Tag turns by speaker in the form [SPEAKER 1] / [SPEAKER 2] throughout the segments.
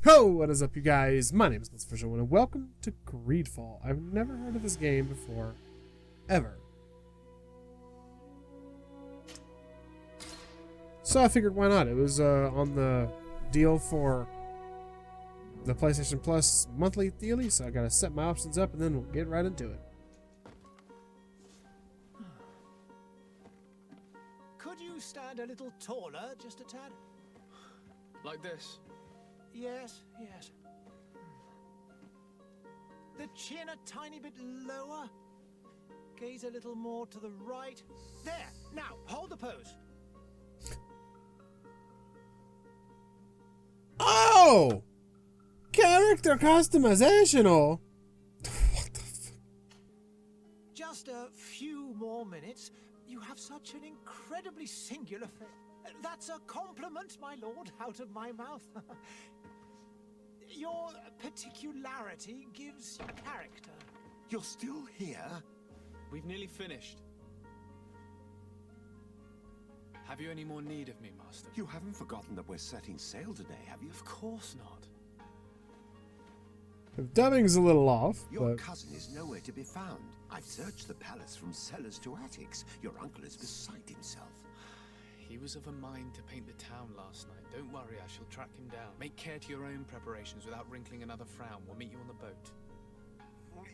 [SPEAKER 1] Ho! What is up, you guys? My name is Official, and welcome to GreedFall. I've never heard of this game before, ever. So I figured, why not? It was on the deal for the PlayStation Plus monthly dealie, so I gotta set my options up, and then we'll get right into it.
[SPEAKER 2] Could you stand a little taller, just a tad?
[SPEAKER 3] Like this?
[SPEAKER 2] Yes, yes. The chin a tiny bit lower. Gaze a little more to the right. There! Now, hold the pose.
[SPEAKER 1] Oh! Character customizational! What the fuck?
[SPEAKER 2] Just a few more minutes. You have such an incredibly singular face. That's a compliment, my lord, out of my mouth. Your particularity gives a character.
[SPEAKER 4] You're still here?
[SPEAKER 3] We've nearly finished. Have you any more need of me, Master?
[SPEAKER 4] You haven't forgotten that we're setting sail today, have you?
[SPEAKER 3] Of course not.
[SPEAKER 1] The dubbing's a little off,
[SPEAKER 4] Your
[SPEAKER 1] but
[SPEAKER 4] cousin is nowhere to be found. I've searched the palace from cellars to attics. Your uncle is beside himself.
[SPEAKER 3] He was of a mind to paint the town last night. Don't worry, I shall track him down. Make care to your own preparations without wrinkling another frown. We'll meet you on the boat.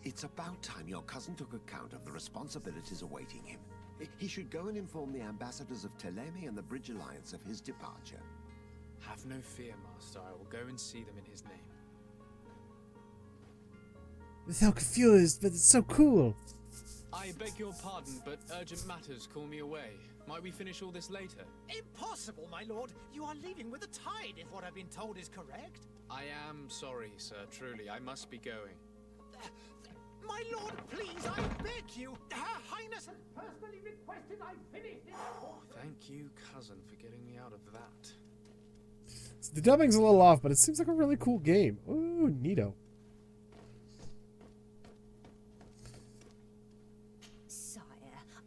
[SPEAKER 4] It's about time your cousin took account of the responsibilities awaiting him. He should go and inform the ambassadors of Telemi and the Bridge Alliance of his departure.
[SPEAKER 3] Have no fear, Master. I will go and see them in his name.
[SPEAKER 1] I'm so confused, but it's so cool.
[SPEAKER 3] I beg your pardon, but urgent matters call me away. Might we finish all this later?
[SPEAKER 2] Impossible, my lord. You are leaving with the tide, if what I've been told is correct.
[SPEAKER 3] I am sorry, sir. Truly, I must be going.
[SPEAKER 2] My lord, please, I beg you. Her Highness has personally requested I finish this.
[SPEAKER 3] Thank you, cousin, for getting me out of that.
[SPEAKER 1] The dubbing's a little off, but it seems like a really cool game. Ooh, neato.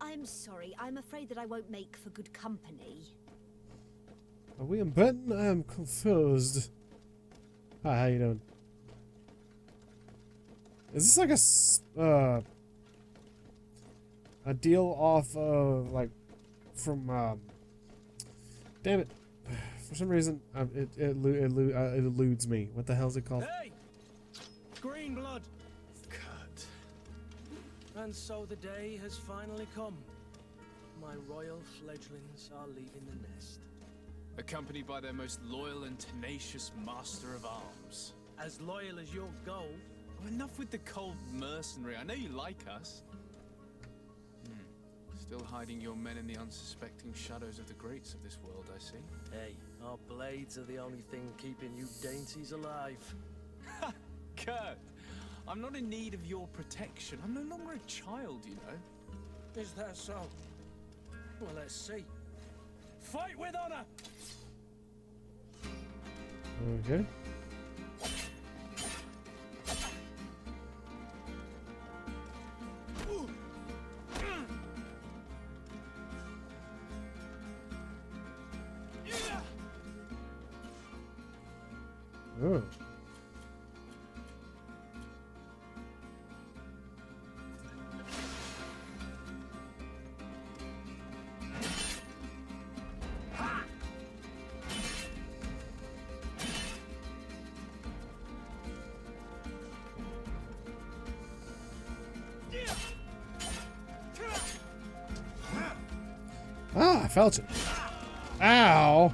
[SPEAKER 5] I'm sorry. I'm afraid that I won't make for good company.
[SPEAKER 1] Are we in Britain? I am confused. Hi, how you doing? Is this like a deal off of like from damn it, for some reason it eludes me. What the hell is it called?
[SPEAKER 6] Hey! Green blood!
[SPEAKER 3] Cut.
[SPEAKER 6] And so the day has finally come. My royal fledglings are leaving the nest.
[SPEAKER 3] Accompanied by their most loyal and tenacious master of arms.
[SPEAKER 6] As loyal as your gold.
[SPEAKER 3] Oh, enough with the cold mercenary. I know you like us. Still hiding your men in the unsuspecting shadows of the greats of this world, I see.
[SPEAKER 6] Hey, our blades are the only thing keeping you dainties alive.
[SPEAKER 3] Ha! Kurt! I'm not in need of your protection. I'm no longer a child, you know.
[SPEAKER 6] Is that so? Well, let's see. Fight with honor!
[SPEAKER 1] Okay. Oh. Ah, I felt it. Ow.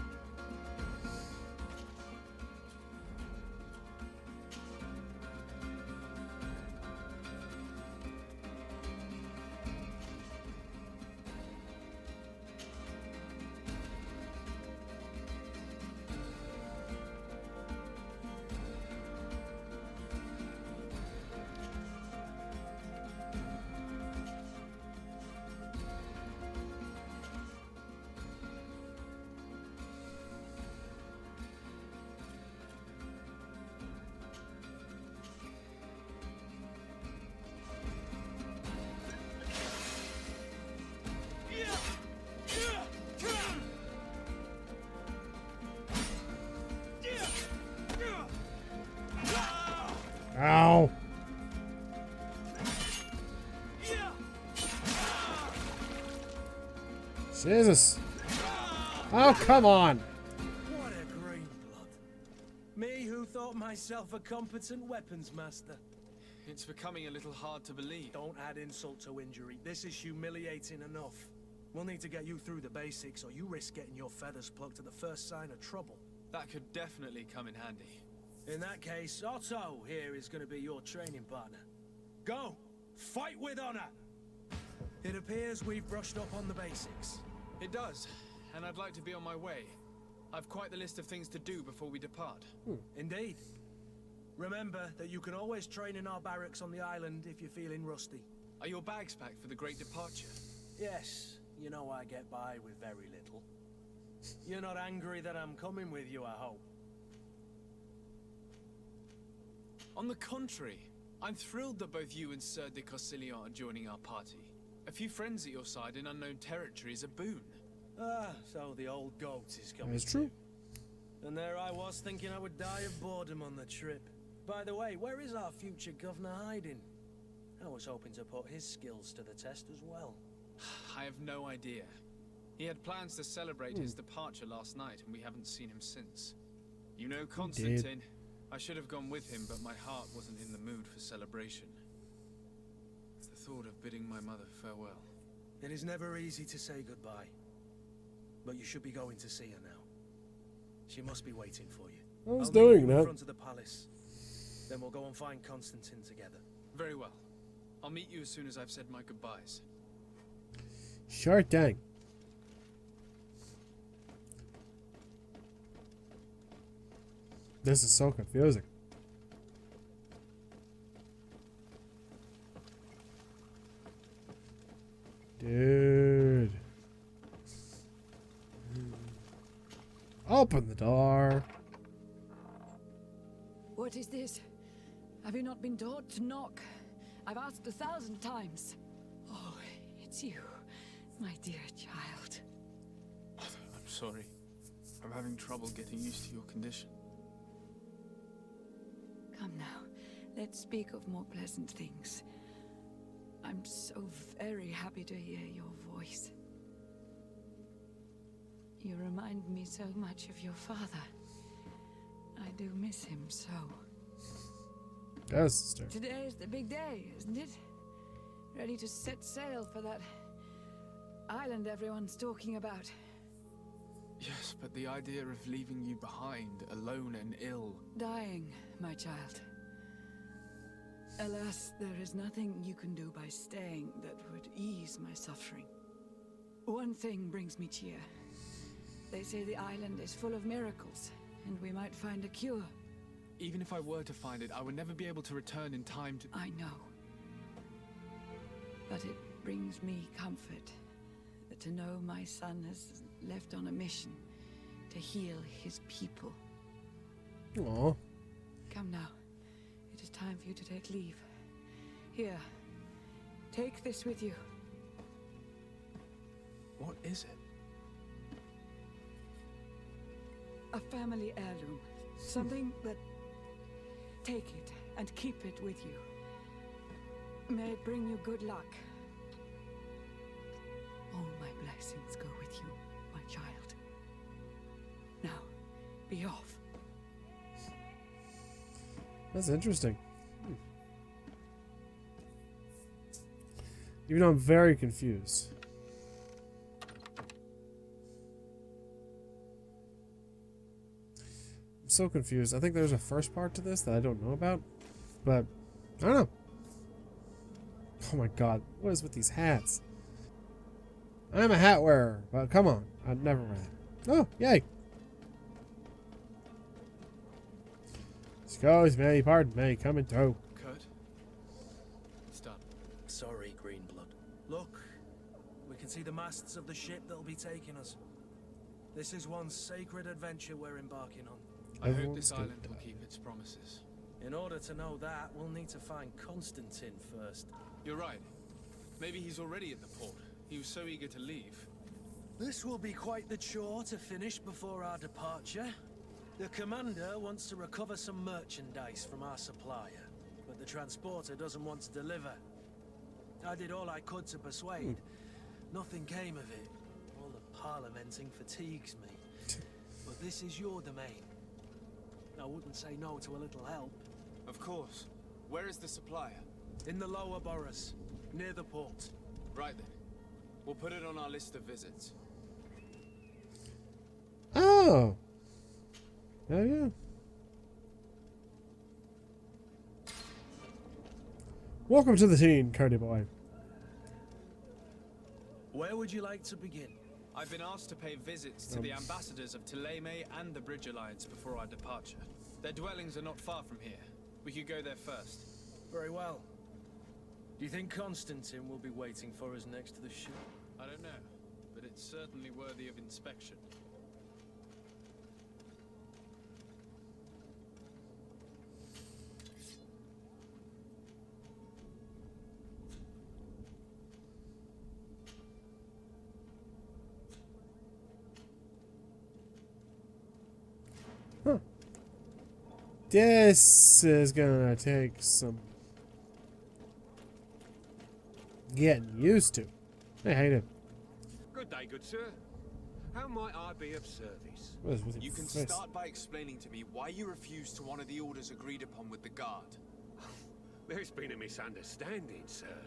[SPEAKER 1] Ow! Jesus! Oh, come on!
[SPEAKER 6] What a green blood. Me who thought myself a competent weapons master.
[SPEAKER 3] It's becoming a little hard to believe.
[SPEAKER 6] Don't add insult to injury. This is humiliating enough. We'll need to get you through the basics, or you risk getting your feathers plucked at the first sign of trouble.
[SPEAKER 3] That could definitely come in handy.
[SPEAKER 6] In that case, Otto here is going to be your training partner. Go! Fight with honor! It appears we've brushed up on the basics.
[SPEAKER 3] It does, and I'd like to be on my way. I've quite the list of things to do before we depart.
[SPEAKER 6] Indeed. Remember that you can always train in our barracks on the island if you're feeling rusty.
[SPEAKER 3] Are your bags packed for the great departure?
[SPEAKER 6] Yes, you know I get by with very little. You're not angry that I'm coming with you, I hope.
[SPEAKER 3] On the contrary, I'm thrilled that both you and Sir de Corsilion are joining our party. A few friends at your side in unknown territory is a boon.
[SPEAKER 6] Ah, so the old goat is coming.
[SPEAKER 1] That's true.
[SPEAKER 6] And there I was thinking I would die of boredom on the trip. By the way, where is our future governor hiding? I was hoping to put his skills to the test as well.
[SPEAKER 3] I have no idea. He had plans to celebrate his departure last night, and we haven't seen him since. You know Constantine. I should have gone with him, but my heart wasn't in the mood for celebration. The thought of bidding my mother farewell.
[SPEAKER 6] It is never easy to say goodbye. But you should be going to see her now. She must be waiting for you.
[SPEAKER 1] I was
[SPEAKER 6] I'll meet
[SPEAKER 1] doing
[SPEAKER 6] you in
[SPEAKER 1] that.
[SPEAKER 6] front of the palace. Then we'll go and find Constantine together.
[SPEAKER 3] Very well. I'll meet you as soon as I've said my goodbyes.
[SPEAKER 1] Sure thing. This is so confusing. Dude. Open the door.
[SPEAKER 7] What is this? Have you not been taught to knock? I've asked 1,000 times. Oh, it's you, my dear child.
[SPEAKER 3] I'm sorry. I'm having trouble getting used to your condition.
[SPEAKER 7] Come now, let's speak of more pleasant things. I'm so very happy to hear your voice. You remind me so much of your father. I do miss him so.
[SPEAKER 1] Yes, sister.
[SPEAKER 7] Today is the big day, isn't it? Ready to set sail for that island everyone's talking about.
[SPEAKER 3] Yes, but the idea of leaving you behind, alone and ill...
[SPEAKER 7] Dying, my child. Alas, there is nothing you can do by staying that would ease my suffering. One thing brings me cheer. They say the island is full of miracles, and we might find a cure.
[SPEAKER 3] Even if I were to find it, I would never be able to return in time to...
[SPEAKER 7] I know. But it brings me comfort to know my son has left on a mission to heal his people.
[SPEAKER 1] Aw.
[SPEAKER 7] Come now. It is time for you to take leave. Here. Take this with you.
[SPEAKER 3] What is it?
[SPEAKER 7] A family heirloom. Something that... Take it and keep it with you. May it bring you good luck. All my blessings go with you, my child. Now, be off.
[SPEAKER 1] That's interesting. Even though I'm very confused. I'm so confused. I think there's a first part to this that I don't know about. But, I don't know. Oh my god, what is with these hats? I'm a hat wearer, but come on. I'd never wear that. Oh, yay. Excuse me, pardon me, coming through.
[SPEAKER 3] Kurt? It's done.
[SPEAKER 6] Sorry, Greenblood. Look, we can see the masts of the ship that'll be taking us. This is one sacred adventure we're embarking on.
[SPEAKER 3] I hope
[SPEAKER 1] Everyone's
[SPEAKER 3] this
[SPEAKER 1] gonna
[SPEAKER 3] island will
[SPEAKER 1] die.
[SPEAKER 3] keep its promises.
[SPEAKER 6] In order to know that, we'll need to find Constantine first.
[SPEAKER 3] You're right. Maybe he's already at the port. He was so eager to leave.
[SPEAKER 6] This will be quite the chore to finish before our departure. The commander wants to recover some merchandise from our supplier. the transporter doesn't want to deliver. I did all I could to persuade. Nothing came of it. All the parliamenting fatigues me. But this is your domain. I wouldn't say no to a little help.
[SPEAKER 3] Of course. Where is the supplier?
[SPEAKER 6] In the lower boroughs, near the port.
[SPEAKER 3] Right then. We'll put it on our list of visits.
[SPEAKER 1] Oh. Oh yeah. Welcome to the team, Cody boy.
[SPEAKER 6] Where would you like to begin?
[SPEAKER 3] I've been asked to pay visits to the ambassadors of Thélème and the Bridge Alliance before our departure. Their dwellings are not far from here. We could go there first.
[SPEAKER 6] Very well. Do you think Constantine will be waiting for us next to the ship?
[SPEAKER 3] I don't know, but it's certainly worthy of inspection.
[SPEAKER 1] Huh. This is gonna take some getting used to. I hate it.
[SPEAKER 8] Good day, good sir. How might I be of service?
[SPEAKER 1] What is with your
[SPEAKER 3] You can
[SPEAKER 1] face?
[SPEAKER 3] start by explaining to me why you refused to honor the orders agreed upon with the guard.
[SPEAKER 8] There's been a misunderstanding, sir.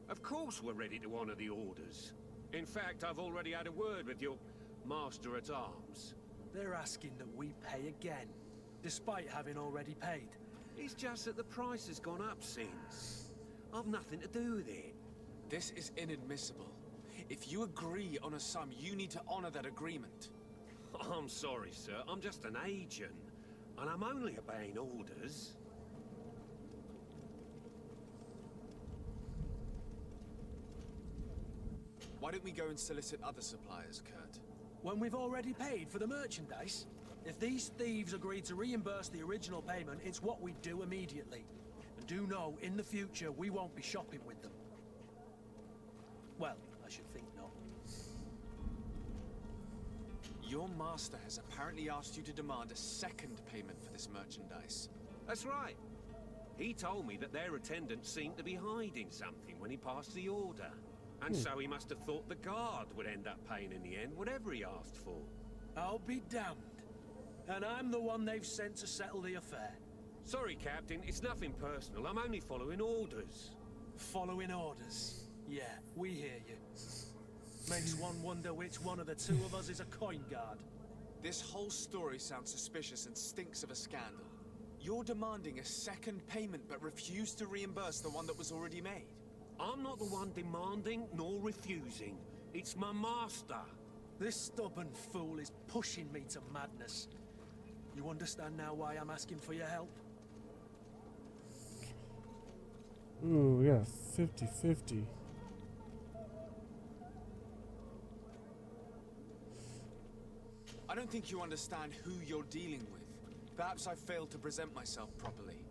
[SPEAKER 8] Of course we're ready to honor the orders. In fact, I've already had a word with your master-at-arms.
[SPEAKER 6] They're asking that we pay again, despite having already paid.
[SPEAKER 8] It's just that the price has gone up since. I've nothing to do with it.
[SPEAKER 3] This is inadmissible. If you agree on a sum, you need to honor that agreement.
[SPEAKER 8] I'm sorry, sir. I'm just an agent. And I'm only obeying orders.
[SPEAKER 3] Why don't we go and solicit other suppliers, Kurt?
[SPEAKER 6] When we've already paid for the merchandise? If these thieves agree to reimburse the original payment, it's what we do immediately. And do know, in the future, we won't be shopping with them. Well, I should think not.
[SPEAKER 3] Your master has apparently asked you to demand a second payment for this merchandise.
[SPEAKER 8] That's right. He told me that their attendants seemed to be hiding something when he passed the order. And so he must have thought the guard would end up paying in the end, whatever he asked for.
[SPEAKER 6] I'll be damned. And I'm the one they've sent to settle the affair.
[SPEAKER 8] Sorry, Captain, it's nothing personal. I'm only following orders.
[SPEAKER 6] Following orders. Yeah, we hear you. Makes one wonder which one of the two of us is a coin guard.
[SPEAKER 3] This whole story sounds suspicious and stinks of a scandal. You're demanding a second payment but refuse to reimburse the one that was already made.
[SPEAKER 8] I'm not the one demanding nor refusing. It's my master.
[SPEAKER 6] This stubborn fool is pushing me to madness. You understand now why I'm asking for your help?
[SPEAKER 1] Ooh, we got a 50-50.
[SPEAKER 3] I don't think you understand who you're dealing with. Perhaps I failed to present myself properly.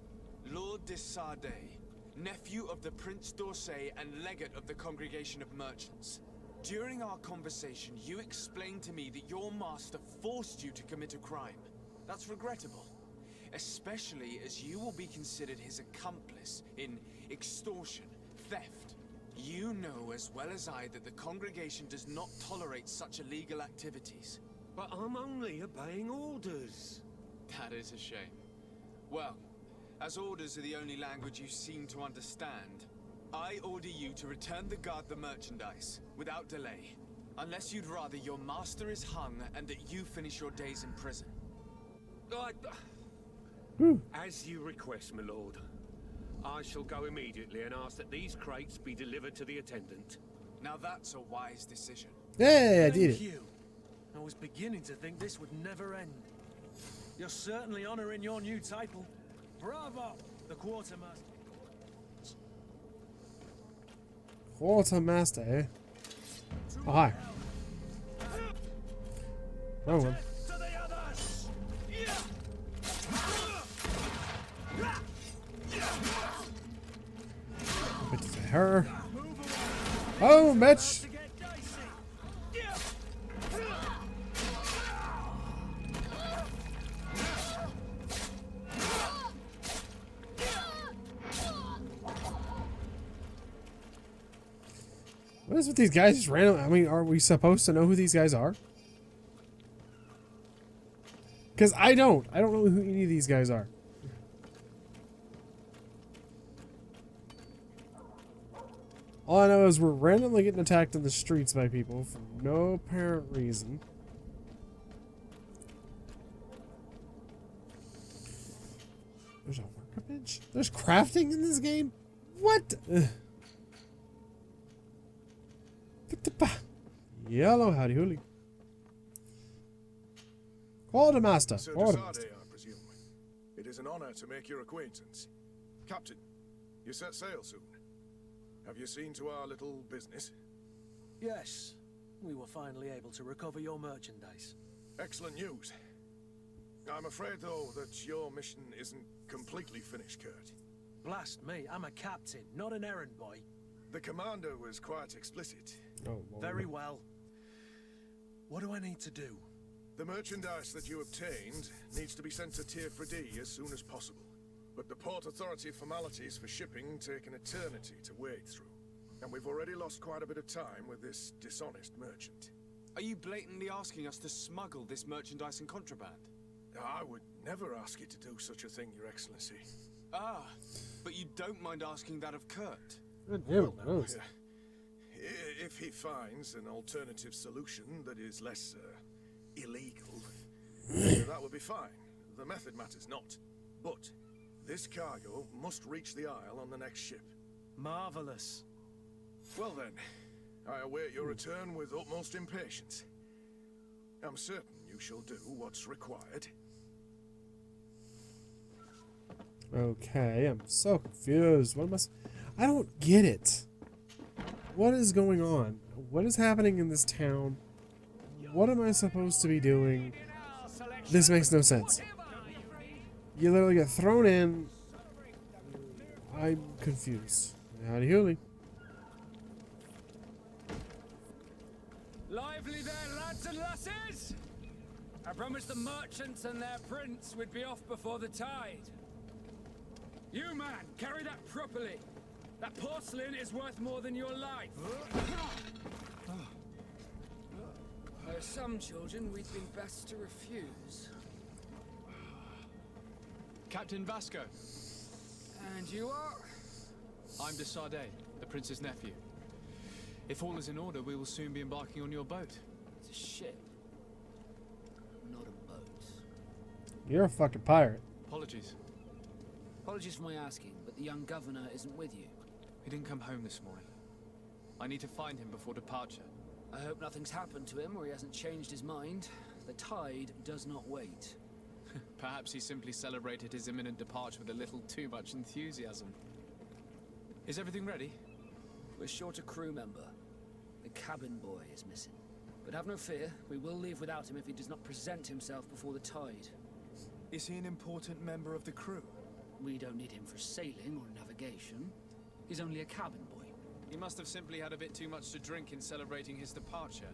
[SPEAKER 3] Lord de Sardet, nephew of the Prince d'Orsay and legate of the Congregation of Merchants. During our conversation, you explained to me that your master forced you to commit a crime. That's regrettable, especially as you will be considered his accomplice in extortion, theft. You know as well as I that the congregation does not tolerate such illegal activities.
[SPEAKER 8] But I'm only obeying orders.
[SPEAKER 3] That is a shame. Well, as orders are the only language you seem to understand, I order you to return the guard the merchandise, without delay. Unless you'd rather your master is hung and that you finish your days in prison.
[SPEAKER 8] As you request, my lord. I shall go immediately and ask that these crates be delivered to the attendant.
[SPEAKER 3] Now that's a wise decision.
[SPEAKER 1] Hey, I did
[SPEAKER 6] Thank
[SPEAKER 1] it.
[SPEAKER 6] you. I was beginning to think this would never end. You're certainly honoring your new title. Bravo, the quartermaster.
[SPEAKER 1] Quartermaster, eh? Oh, hi. Oh, well.
[SPEAKER 6] To the others!
[SPEAKER 1] Bit to her. Oh, Mitch.
[SPEAKER 6] To get dicey.
[SPEAKER 1] What is with these guys just random? I mean, are we supposed to know who these guys are? Because I don't know who any of these guys are. All I know is we're randomly getting attacked in the streets by people for no apparent reason. There's a workbench? There's crafting in this game? What? Yellow, howdy hooly. Quality master.
[SPEAKER 9] Sir
[SPEAKER 1] Quality
[SPEAKER 9] Desade,
[SPEAKER 1] master.
[SPEAKER 9] I presume. It is an honor to make your acquaintance. Captain, you set sail soon. Have you seen to our little business?
[SPEAKER 6] Yes, we were finally able to recover your merchandise.
[SPEAKER 9] Excellent news. I'm afraid, though, that your mission isn't completely finished, Kurt.
[SPEAKER 6] Blast me, I'm a captain, not an errand boy.
[SPEAKER 9] The commander was quite explicit.
[SPEAKER 1] Oh, Lord.
[SPEAKER 6] Very well. What do I need to do?
[SPEAKER 9] The merchandise that you obtained needs to be sent to Tier 4D as soon as possible. But the Port Authority formalities for shipping take an eternity to wade through. And we've already lost quite a bit of time with this dishonest merchant.
[SPEAKER 3] Are you blatantly asking us to smuggle this merchandise and contraband?
[SPEAKER 9] I would never ask you to do such a thing, Your Excellency.
[SPEAKER 3] Ah, but you don't mind asking that of Kurt?
[SPEAKER 1] God damn it, those.
[SPEAKER 9] If he finds an alternative solution that is less illegal, that would be fine. The method matters not. But this cargo must reach the Isle on the next ship.
[SPEAKER 6] Marvelous.
[SPEAKER 9] Well then, I await your return with utmost impatience. I'm certain you shall do what's required.
[SPEAKER 1] Okay, I'm so confused. What am I don't get it. What is going on? What is happening in this town? What am I supposed to be doing? This makes no sense. You literally get thrown in. I'm confused. Howdy hooly.
[SPEAKER 10] Lively there, lads and lasses! I promised the merchants and their prince we'd be off before the tide. You, man, carry that properly. That porcelain is worth more than your life. There are some children we'd been best to refuse.
[SPEAKER 3] Captain Vasco.
[SPEAKER 10] And you are?
[SPEAKER 3] I'm Desade, the prince's nephew. If all is in order, we will soon be embarking on your boat.
[SPEAKER 10] It's a ship, not a boat.
[SPEAKER 1] You're a fucking pirate.
[SPEAKER 3] Apologies.
[SPEAKER 10] Apologies for my asking, but the young governor isn't with you.
[SPEAKER 3] He didn't come home this morning. I need to find him before departure.
[SPEAKER 10] I hope nothing's happened to him or he hasn't changed his mind. The tide does not wait.
[SPEAKER 3] Perhaps he simply celebrated his imminent departure with a little too much enthusiasm. Is everything ready?
[SPEAKER 10] We're short a crew member. The cabin boy is missing. But have no fear, we will leave without him if he does not present himself before the tide.
[SPEAKER 3] Is he an important member of the crew?
[SPEAKER 10] We don't need him for sailing or navigation. He's only a cabin boy.
[SPEAKER 3] He must have simply had a bit too much to drink in celebrating his departure.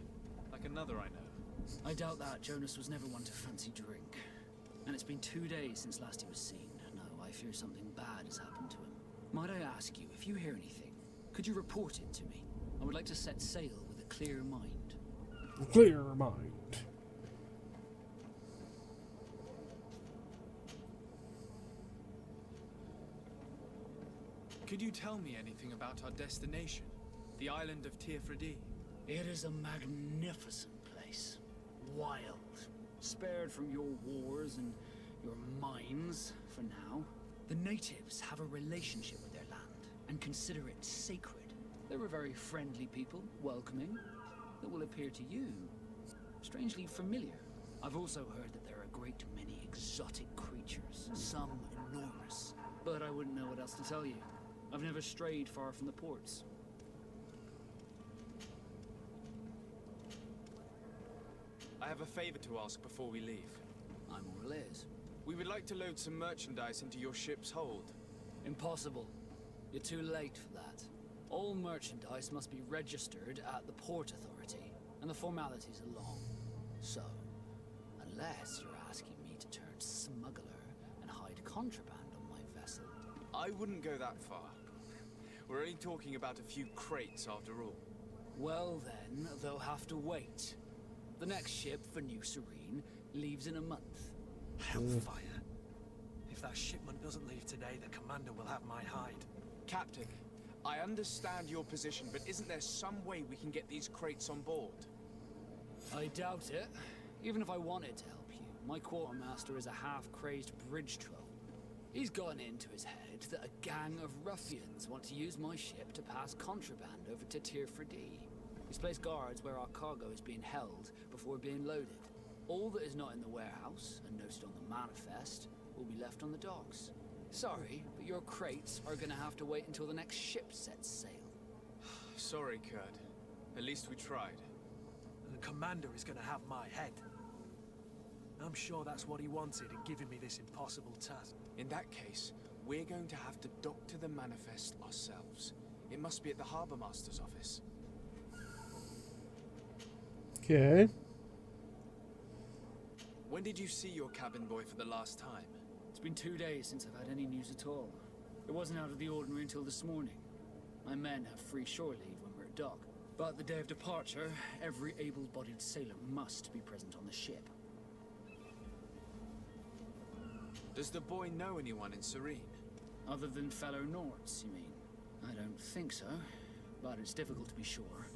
[SPEAKER 3] Like another I know.
[SPEAKER 10] I doubt that. Jonas was never one to fancy drink. And it's been 2 days since last he was seen. No, I fear something bad has happened to him. Might I ask you, if you hear anything, could you report it to me? I would like to set sail with a clear mind.
[SPEAKER 1] Clear mind.
[SPEAKER 3] Could you tell me anything about our destination? The island of Tier 4D?
[SPEAKER 10] It is a magnificent place. Wild. Spared from your wars and your mines, for now. The natives have a relationship with their land, and consider it sacred. They're a very friendly people, welcoming, that will appear to you strangely familiar. I've also heard that there are a great many exotic creatures, some enormous. But I wouldn't know what else to tell you. I've never strayed far from the ports.
[SPEAKER 3] I have a favor to ask before we leave.
[SPEAKER 10] I'm all ears.
[SPEAKER 3] We would like to load some merchandise into your ship's hold.
[SPEAKER 10] Impossible. You're too late for that. All merchandise must be registered at the Port Authority, and the formalities are long. So, unless you're asking me to turn smuggler and hide contraband on my vessel.
[SPEAKER 3] I wouldn't go that far. We're only talking about a few crates after all.
[SPEAKER 10] Well then, they'll have to wait. The next ship for New Serene leaves in a month.
[SPEAKER 6] Hellfire. If that shipment doesn't leave today, the commander will have my hide.
[SPEAKER 3] Captain, I understand your position, but isn't there some way we can get these crates on board?
[SPEAKER 10] I doubt it. Even if I wanted to help you, my quartermaster is a half-crazed bridge troll. He's gotten into his head that a gang of ruffians want to use my ship to pass contraband over to Tier 4D. He's placed guards where our cargo is being held before being loaded. All that is not in the warehouse and noted on the manifest will be left on the docks. Sorry, but your crates are gonna have to wait until the next ship sets sail.
[SPEAKER 3] Sorry, Kurt. At least we tried.
[SPEAKER 6] The commander is gonna have my head. I'm sure that's what he wanted in giving me this impossible task.
[SPEAKER 3] In that case, we're going to have to doctor the manifest ourselves. It must be at the Harbour Master's office.
[SPEAKER 1] Okay.
[SPEAKER 3] When did you see your cabin boy for the last time?
[SPEAKER 10] It's been 2 days since I've had any news at all. It wasn't out of the ordinary until this morning. My men have free shore leave when we're at dock. But the day of departure, every able-bodied sailor must be present on the ship.
[SPEAKER 3] Does the boy know anyone in Serene?
[SPEAKER 10] Other than fellow Nords, you mean? I don't think so, but it's difficult to be sure.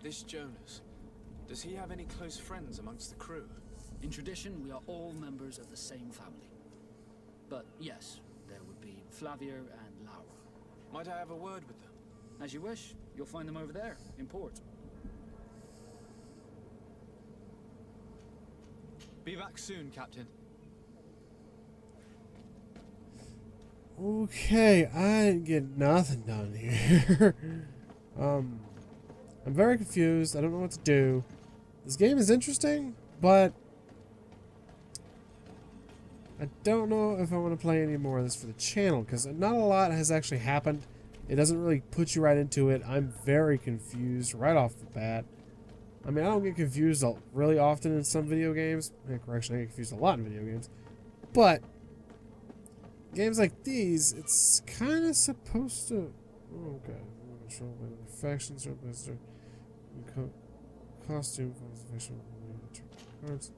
[SPEAKER 3] This Jonas, does he have any close friends amongst the crew?
[SPEAKER 10] In tradition, we are all members of the same family. But yes, there would be Flavia and Laura.
[SPEAKER 3] Might I have a word with them?
[SPEAKER 10] As you wish. You'll find them over there, in port.
[SPEAKER 3] Be back soon, Captain.
[SPEAKER 1] Okay, I didn't get nothing done here. I'm very confused. I don't know what to do. This game is interesting, but I don't know if I want to play any more of this for the channel, because not a lot has actually happened. It doesn't really put you right into it. I'm very confused right off the bat. I mean, I don't get confused really often in some video games. Correction, I get confused a lot in video games. But games like these, it's kind of supposed to... Oh, okay. Control by the factions, costume, cards.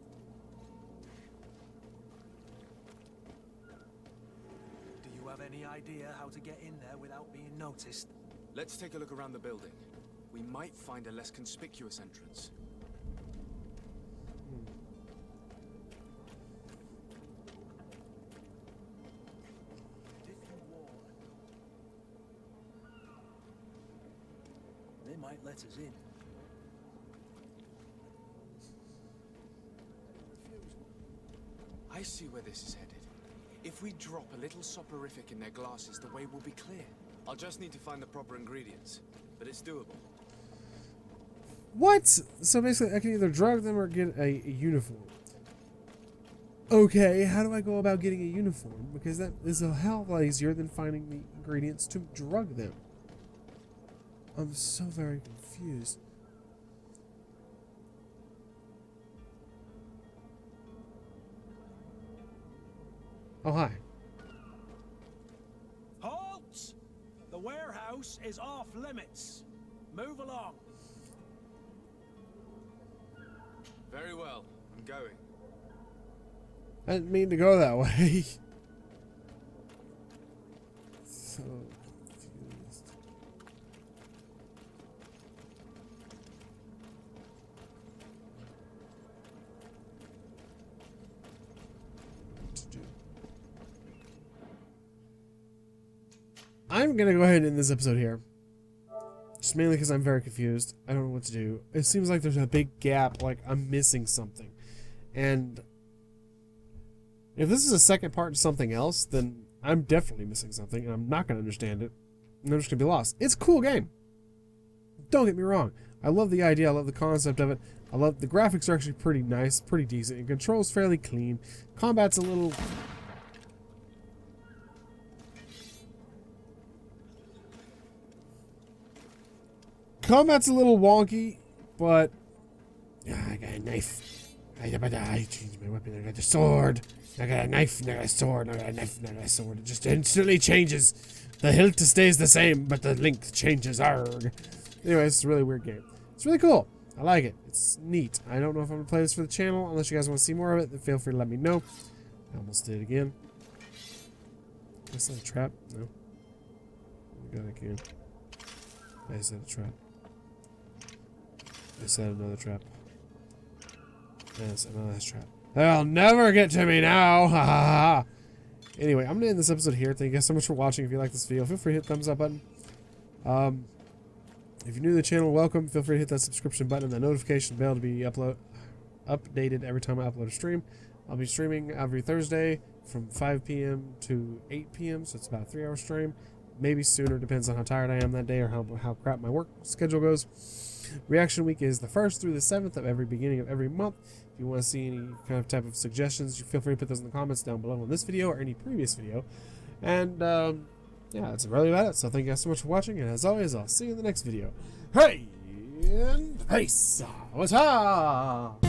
[SPEAKER 6] Do you have any idea how to get in there without being noticed?
[SPEAKER 3] Let's take a look around the building. We might find a less conspicuous entrance.
[SPEAKER 6] They might let us in.
[SPEAKER 3] I see where this is headed. If we drop a little soporific in their glasses, the way will be clear. I'll just need to find the proper ingredients, but it's doable.
[SPEAKER 1] What? So basically, I can either drug them or get a uniform. Okay, how do I go about getting a uniform? Because that is a hell of a lot easier than finding the ingredients to drug them. I'm so very confused. Oh, hi.
[SPEAKER 6] Halt! The warehouse is off limits. Move along.
[SPEAKER 3] Very well, I'm going.
[SPEAKER 1] I didn't mean to go that way. So confused. What to do? I'm gonna go ahead and end this episode here. Just mainly because I'm very confused. I don't know what to do. It seems like there's a big gap, like I'm missing something. And if this is a second part to something else, then I'm definitely missing something, and I'm not going to understand it. And I'm just going to be lost. It's a cool game. Don't get me wrong. I love the idea. I love the concept of it. I love the graphics are actually pretty nice, pretty decent. And controls fairly clean. Combat's a little... Combat's a little wonky, but... I got a knife. I changed my weapon. I got a sword. I got a knife. And I got a sword. And I got a knife. And I got a sword. It just instantly changes. The hilt stays the same, but the length changes. Arg. Anyway, it's a really weird game. It's really cool. I like it. It's neat. I don't know if I'm going to play this for the channel. Unless you guys want to see more of it, then feel free to let me know. I almost did it again. Is that a trap? No. I got it again. I said a trap. I said another trap. Yes, another trap. They'll never get to me now! Ha ha ha! Anyway, I'm going to end this episode here. Thank you guys so much for watching. If you like this video, feel free to hit the thumbs up button. If you're new to the channel, welcome. Feel free to hit that subscription button and the notification bell to be updated every time I upload a stream. I'll be streaming every Thursday from 5 p.m. to 8 p.m. So it's about a 3-hour stream. Maybe sooner, depends on how tired I am that day or how crap my work schedule goes. Reaction week is the 1st through the 7th of every beginning of every month. If you want to see any kind of type of suggestions, you feel free to put those in the comments down below on this video or any previous video. And yeah, that's really about it. So thank you guys so much for watching, and as always, I'll see you in the next video. Hey, and peace. What's up?